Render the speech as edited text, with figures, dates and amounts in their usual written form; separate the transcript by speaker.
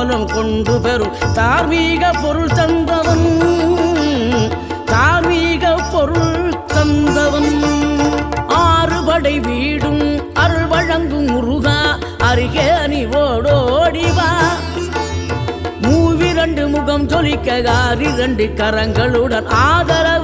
Speaker 1: காலம் கொண்டு பெறும் தார்மீக பொருள் தந்தவன், தார்மீக பொருள் தந்தவன். ஆறுபடை வீடும் அருள் வழங்கும் முருகா அருகே நீ ஓடோடிவா. மூவிரண்டு முகம் ஜொலிக்க 6 கரங்களுடன் ஆதரவு